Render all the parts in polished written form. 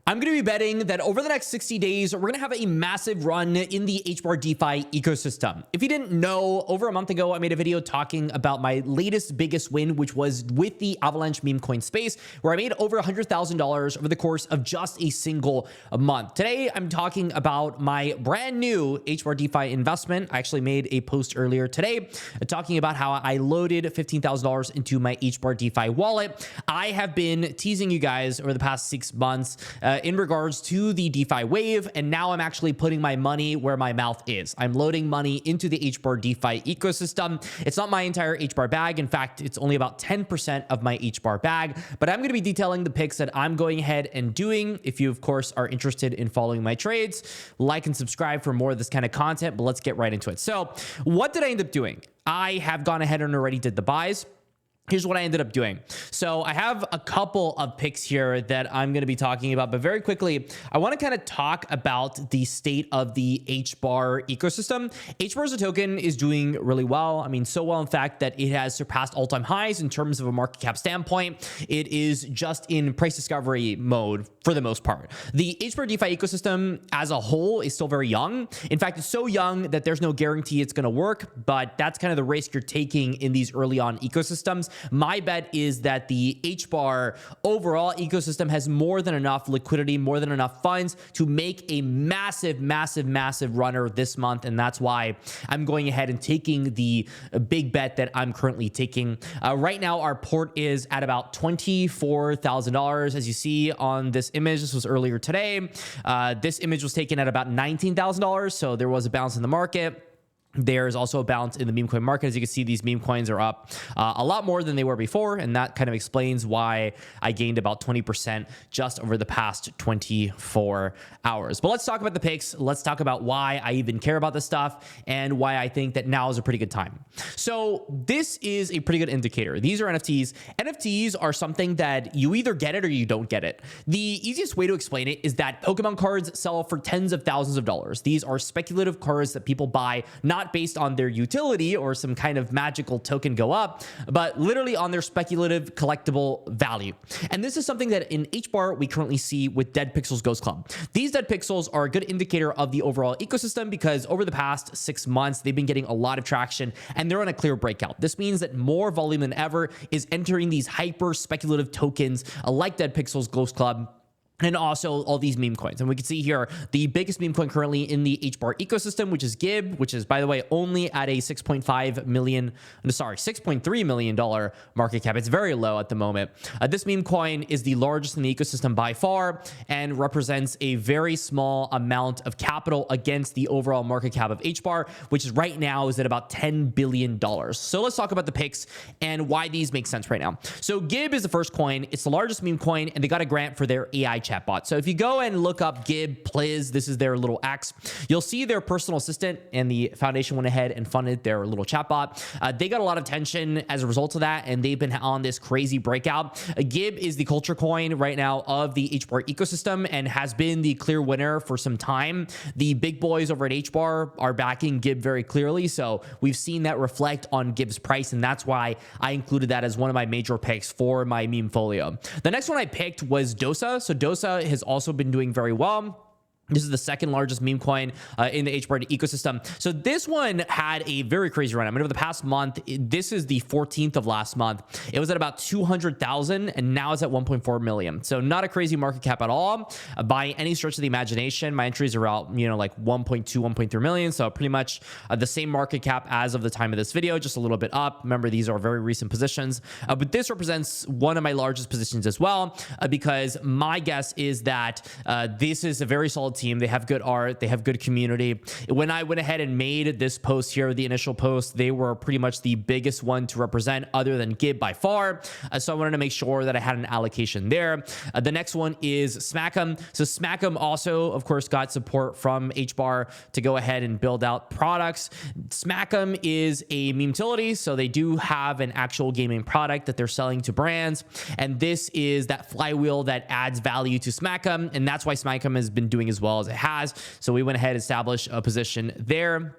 I'm going to be betting that over the next 60 days, we're going to have a massive run in the HBAR DeFi ecosystem. If you didn't know, over a month ago, I made a video talking about my latest biggest win, which was with the Avalanche Memecoin space, where I made over $100,000 over the course of just a single month. Today, I'm talking about my brand new HBAR DeFi investment. I actually made a post earlier today talking about how I loaded $15,000 into my HBAR DeFi wallet. I have been teasing you guys over the past 6 months in regards to the DeFi wave, and now I'm actually putting my money where my mouth is. I'm loading money into the HBAR DeFi ecosystem. It's not my entire HBAR bag. In fact, it's only about 10% of my HBAR bag, but I'm going to be detailing the picks that I'm going ahead and doing. If you, of course, are interested in following my trades, like and subscribe for more of this kind of content, but let's get right into it. So what did I end up doing? I have gone ahead and already did the buys. Here's what I ended up doing. So I have a couple of picks here that I'm going to be talking about, but very quickly, I want to kind of talk about the state of the HBAR ecosystem. HBAR as a token is doing really well. I mean, so well, in fact, that it has surpassed all-time highs in terms of a market cap standpoint. It is just in price discovery mode for the most part. The HBAR DeFi ecosystem as a whole is still very young. In fact, it's so young that there's no guarantee it's going to work, but that's kind of the risk you're taking in these early on ecosystems. My bet is that the HBAR overall ecosystem has more than enough liquidity, more than enough funds to make a massive, massive, massive runner this month. And that's why I'm going ahead and taking the big bet that I'm currently taking. Right now, our port is at about $24,000. As you see on this image, this was earlier today. This image was taken at about $19,000. So there was a bounce in the market. There's also a bounce in the meme coin market. As you can see, these meme coins are up a lot more than they were before, and that kind of explains why I gained about 20% just over the past 24 hours. But let's talk about the picks. Let's talk about why I even care about this stuff and why I think that now is a pretty good time. So this is a pretty good indicator. These are NFTs. NFTs are something that you either get it or you don't get it. The easiest way to explain it is that Pokemon cards sell for tens of thousands of dollars. These are speculative cards that people buy, not based on their utility or some kind of magical token go up, but literally on their speculative collectible value. And this is something that in HBAR we currently see with Dead Pixels Ghost Club. These Dead Pixels are a good indicator of the overall ecosystem because over the past 6 months, they've been getting a lot of traction and they're on a clear breakout. This means that more volume than ever is entering these hyper speculative tokens like Dead Pixels Ghost Club, and also all these meme coins. And we can see here the biggest meme coin currently in the HBAR ecosystem, which is 𝐸, which is, by the way, only at a $6.3 million market cap. It's very low at the moment. This meme coin is the largest in the ecosystem by far and represents a very small amount of capital against the overall market cap of HBAR, which is right now is at about $10 billion. So let's talk about the picks and why these make sense right now. So 𝐸 is the first coin. It's the largest meme coin, and they got a grant for their AI chatbot. So if you go and look up 𝐸 Pliz, this is their little X, you'll see their personal assistant, and the foundation went ahead and funded their little chatbot. They got a lot of attention as a result of that, and they've been on this crazy breakout. 𝐸 is the culture coin right now of the HBAR ecosystem and has been the clear winner for some time. The big boys over at HBAR are backing 𝐸 very clearly, so we've seen that reflect on 𝐸's price, and that's why I included that as one of my major picks for my meme folio. The next one I picked was 𝑑𝐞𝐿. So 𝑑𝐞𝐿 has also been doing very well. This is the second largest meme coin in the HBAR ecosystem. So this one had a very crazy run. I mean, over the past month, this is the 14th of last month. It was at about 200,000 and now it's at 1.4 million. So not a crazy market cap at all by any stretch of the imagination. My entries are out, like 1.2, 1.3 million. So pretty much the same market cap as of the time of this video, just a little bit up. Remember, these are very recent positions, but this represents one of my largest positions as well, because my guess is that this is a very solid team. They have good art. They have good community. When I went ahead and made this post here, the initial post, they were pretty much the biggest one to represent other than 𝐸 by far. So I wanted to make sure that I had an allocation there. The next one is 𝐸. So 𝐸 also, of course, got support from HBAR to go ahead and build out products. 𝐸 is a meme utility, so they do have an actual gaming product that they're selling to brands. And this is that flywheel that adds value to 𝐸. And that's why 𝐸 has been doing as well as it has. So we went ahead and established a position there.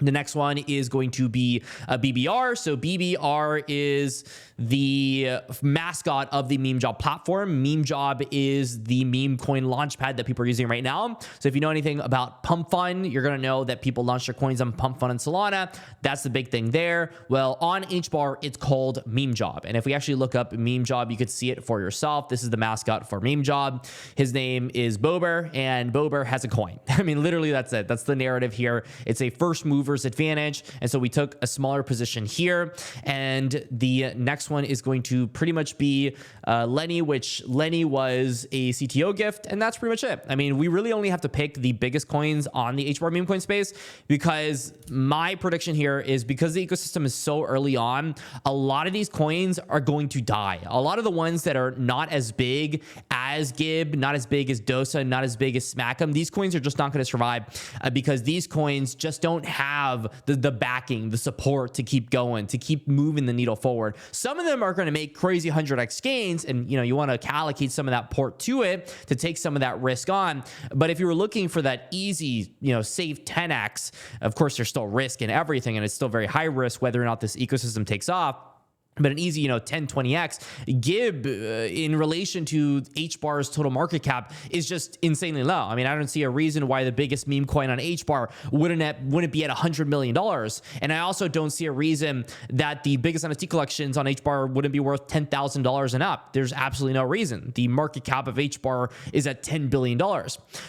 The next one is going to be BBR. So BBR is the mascot of the Meme Job platform. Meme Job is the meme coin launchpad that people are using right now. So if you know anything about Pump Fund, you're going to know that people launch their coins on Pump Fund and Solana. That's the big thing there. Well, on HBAR, it's called Meme Job. And if we actually look up Meme Job, you could see it for yourself. This is the mascot for Meme Job. His name is 𝐫𝐫𝐸, and 𝐫𝐵R has a coin. I mean, literally, that's it. That's the narrative here. It's a first mover's advantage. And so we took a smaller position here. And the next one is going to pretty much be Lenny, which Lenny was a CTO gift. And that's pretty much it. I mean, we really only have to pick the biggest coins on the HBAR meme coin space, because my prediction here is because the ecosystem is so early on, a lot of these coins are going to die. A lot of the ones that are not as big as 𝐑𝐞𝐟𝐞𝐫, not as big as DOSA, not as big as Smack'em, these coins are just not going to survive because these coins just don't have the backing, the support to keep going, to keep moving the needle forward. Some of them are going to make crazy 100x gains, and you want to allocate some of that port to it to take some of that risk on. But if you were looking for that easy, safe 10x, of course there's still risk in everything, and it's still very high risk whether or not this ecosystem takes off. But an easy, 10, 20x, 𝐑𝐞𝐟𝐞𝐫 in relation to HBAR's total market cap is just insanely low. I mean, I don't see a reason why the biggest meme coin on HBAR wouldn't be at $100 million. And I also don't see a reason that the biggest NFT collections on HBAR wouldn't be worth $10,000 and up. There's absolutely no reason. The market cap of HBAR is at $10 billion.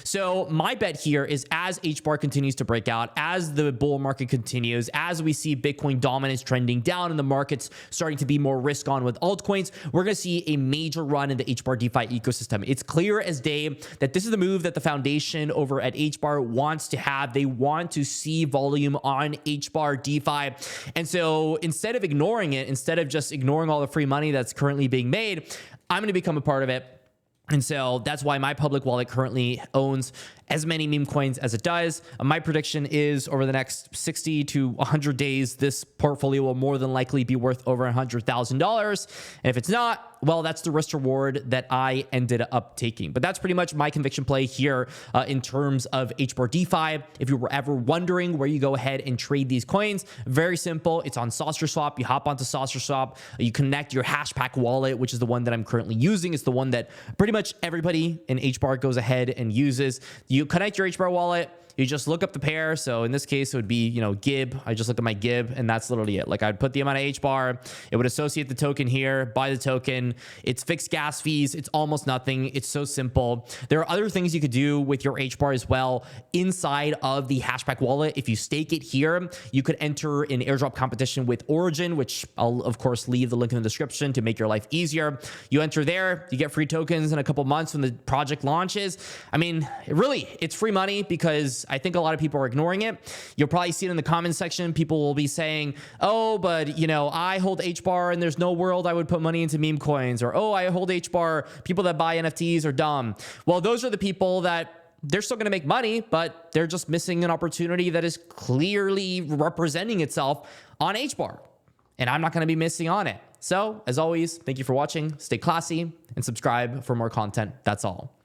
So my bet here is as HBAR continues to break out, as the bull market continues, as we see Bitcoin dominance trending down and the markets starting to be more risk on with altcoins, we're going to see a major run in the HBAR DeFi ecosystem. It's clear as day that this is the move that the foundation over at HBAR wants to have. They want to see volume on HBAR DeFi. And so instead of ignoring it, instead of just ignoring all the free money that's currently being made, I'm going to become a part of it. And so that's why my public wallet currently owns as many meme coins as it does. My prediction is over the next 60 to 100 days, this portfolio will more than likely be worth over $100,000. And if it's not, well, that's the risk reward that I ended up taking. But that's pretty much my conviction play here in terms of HBAR DeFi. If you were ever wondering where you go ahead and trade these coins, very simple. It's on SaucerSwap. You hop onto SaucerSwap. You connect your Hashpack wallet, which is the one that I'm currently using. It's the one that pretty much everybody in HBAR goes ahead and uses. You connect your HBAR wallet. You just look up the pair. So in this case, it would be, 𝐑𝐞𝐟𝐞𝐫. I just look at my 𝐑𝐞𝐟𝐞𝐫, and that's literally it. Like, I'd put the amount of HBAR. It would associate the token here, buy the token. It's fixed gas fees. It's almost nothing. It's so simple. There are other things you could do with your HBAR as well inside of the Hashpack wallet. If you stake it here, you could enter an airdrop competition with Origin, which I'll, of course, leave the link in the description to make your life easier. You enter there, you get free tokens in a couple months when the project launches. I mean, really, it's free money because I think a lot of people are ignoring it. You'll probably see it in the comments section. People will be saying, oh, but I hold HBAR and there's no world I would put money into meme coins, or, oh, I hold HBAR. People that buy NFTs are dumb. Well, those are the people that they're still going to make money, but they're just missing an opportunity that is clearly representing itself on HBAR. And I'm not going to be missing on it. So as always, thank you for watching. Stay classy and subscribe for more content. That's all.